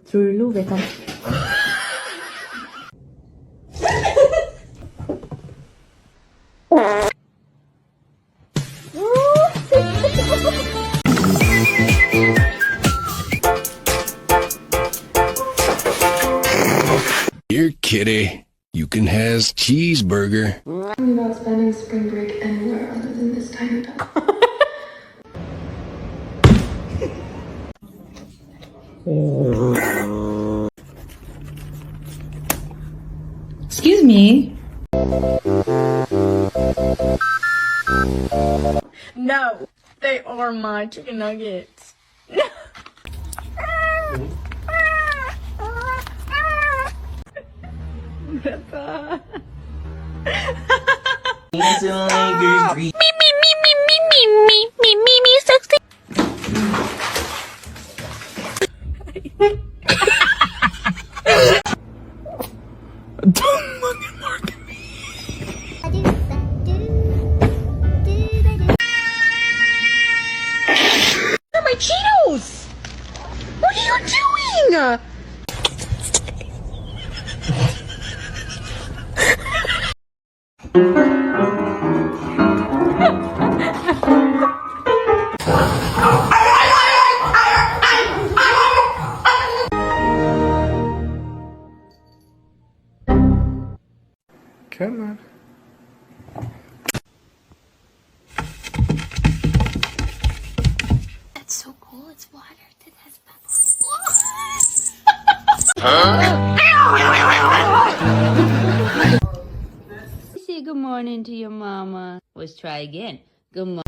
둘로 외관. Here, kitty. You can has cheeseburger. Thinking about spending spring break anywhere other than this tiny bed. Excuse me. No, they are my chicken nuggets. Don't fucking mark me. They're my Cheetos! What are you doing? Come on. That's so cool. It's water that has bubbles. Say good morning to your mama. Let's try again. Good morning.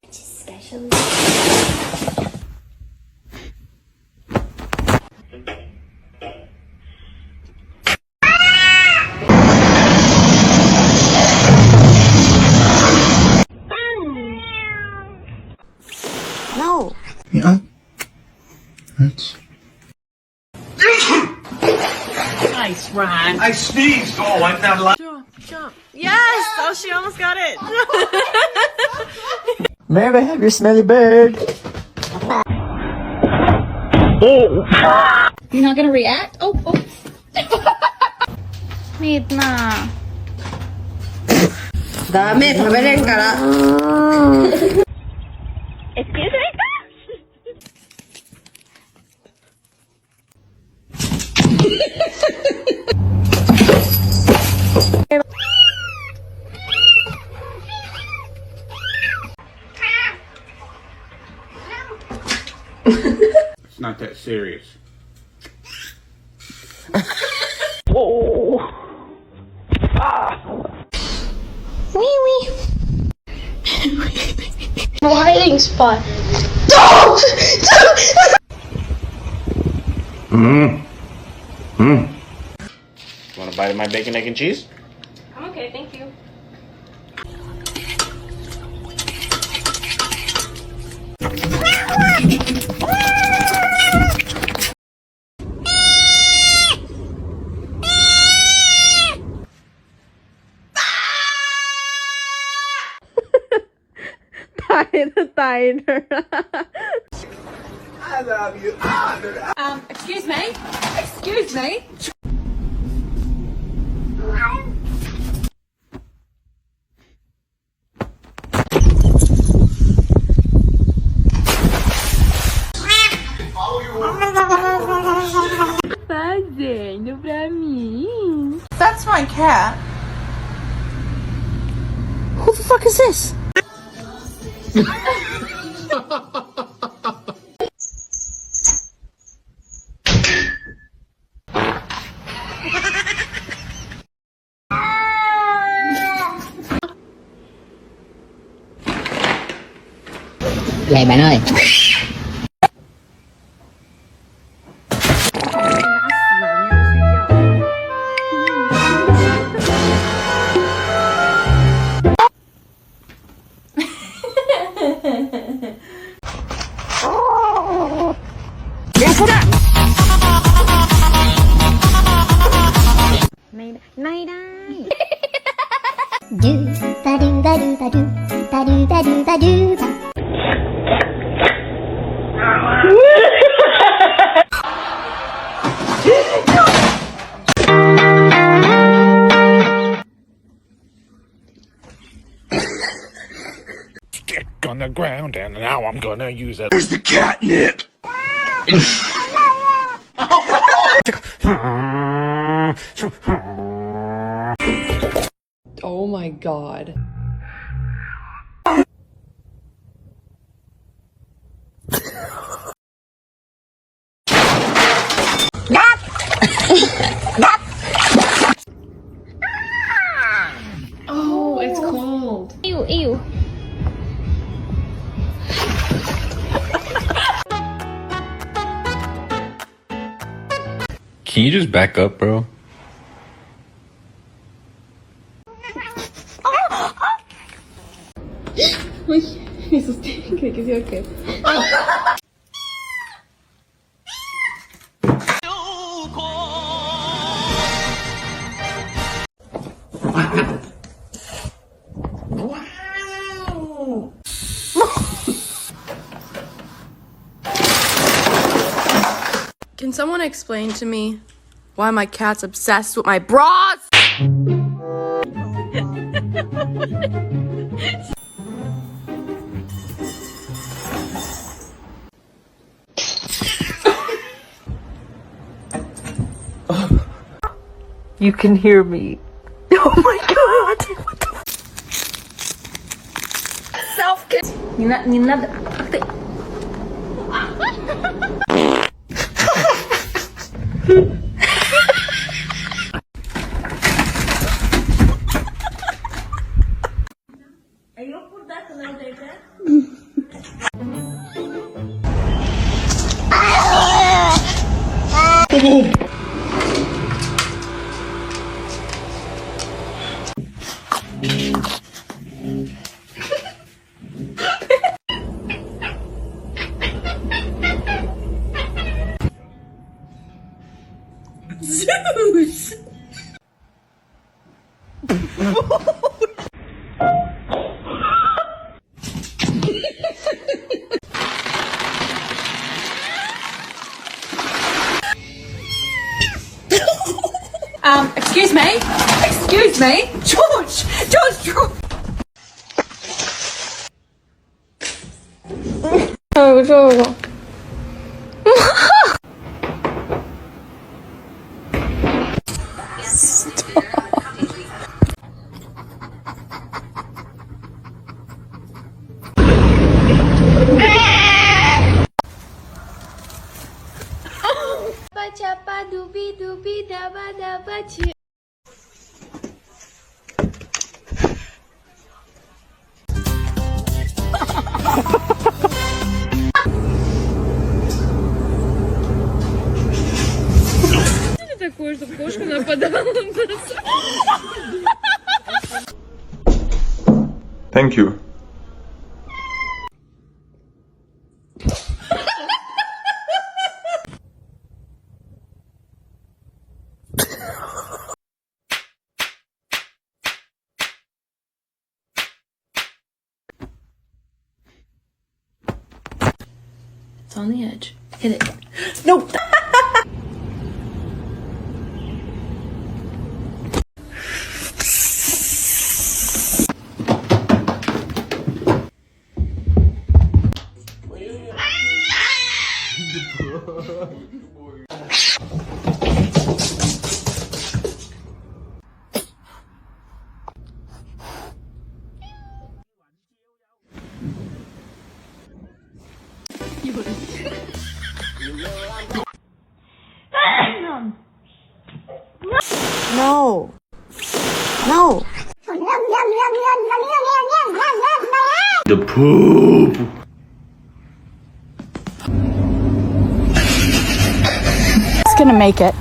Especially. No. Yeah. That's. Nice, Ryan. I sneezed. Oh, I'm not allowed. Jump. Yes! Oh, she almost got it. May I have your smelly bird? You're not gonna react? Oh. Meet na. ダメ、食べれんから。Excuse me? It's not that serious. Wee wee. No hiding spot. Want a bite of my bacon, egg, and cheese? I'm okay, thank you. I love you. Excuse me? Excuse me? Fazendo pra mim. That's my cat. Who the fuck is this? Vậy bạn ơi. Này đây. Do ba do ba do ba do ba do ba do ba do ba. Stick on the ground, and now I'm gonna use it. Where's the catnip? Oh my god. Oh, it's cold. Ew, ew. Can you just back up, bro? Jesus, que sí, okay. Can someone explain to me why my cat's obsessed with my bras? You can hear me. Oh my god! What the Zeus! Excuse me? Excuse me? George! Chapa dubi dubi daba daba chi. Такое, чтобы кошка нападала на нас. Thank you. It's on the edge. Hit it. No! No. No. The poop. It's gonna make it.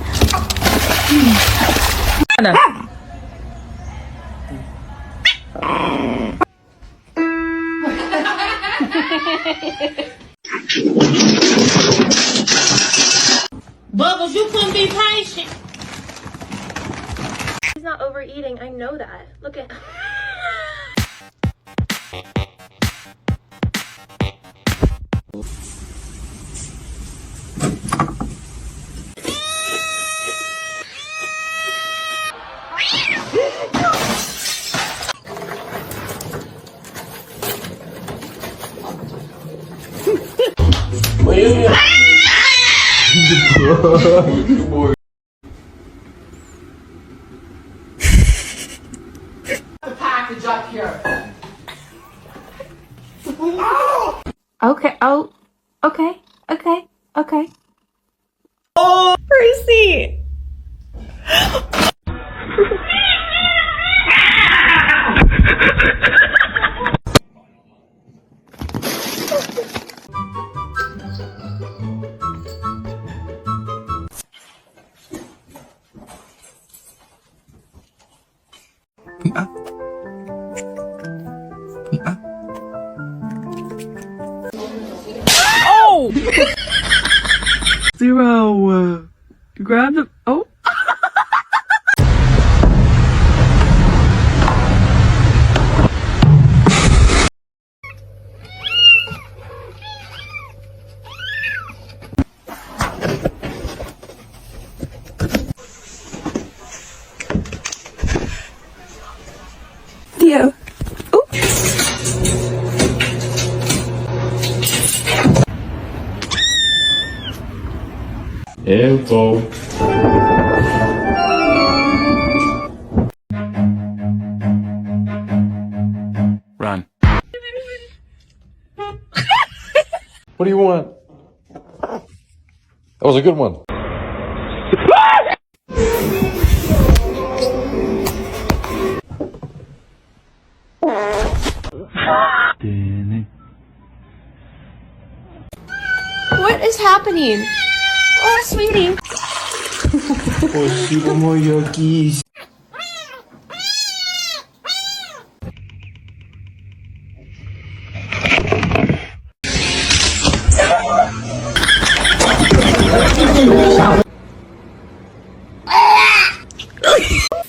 Bubbles, you couldn't be patient. He's not overeating, I know that. Look at Okay, oh, okay, okay, okay. Oh, Percy! Oh! Zero. Grab the. Oh. Theo. Info. Run. What do you want? That was a good one. What is happening? Oh, sweetie.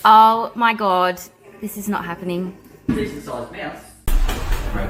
Oh my god, this is not happening. Decent sized mouse. Right.